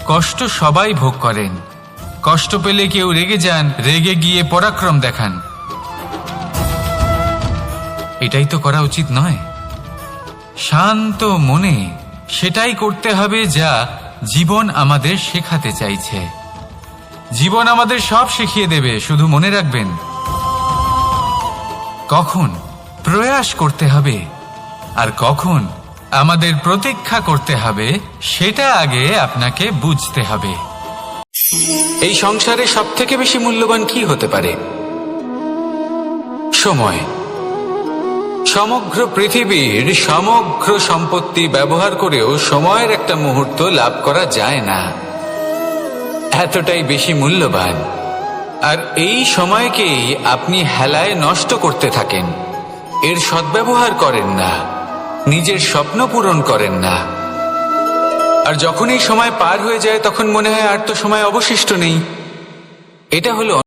কষ্ট সবাই ভোগ করেন। কষ্ট পেলে কেউ রেগে যান, রেগে গিয়ে পরাক্রম দেখান। এটাই তো করা উচিত নয়। শান্ত মনে সেটাই করতে হবে যা জীবন আমাদের শেখাতে চাইছে। জীবন আমাদের সব শিখিয়ে দেবে, শুধু মনে রাখবেন কখন প্রয়াস করতে হবে আর কখন আমাদের প্রতীক্ষা করতে হবে, সেটা আগে আপনাকে বুঝতে হবে। এই সংসারে সবথেকে বেশি মূল্যবান কি হতে পারে? সময়। সমগ্র পৃথিবীর সমগ্র সম্পত্তি ব্যবহার করেও সময়ের একটা মুহূর্ত লাভ করা যায় না। এতটাই বেশি মূল্যবান। আর এই সময়কেই আপনি হেলায় নষ্ট করতে থাকেন। এর সদ্ব্যবহার করেন না, নিজের স্বপ্ন পূরণ করেন না। আর যখন এই সময় পার হয়ে যায় তখন মনে হয় আর তো সময় অবশিষ্ট নেই। এটা হলো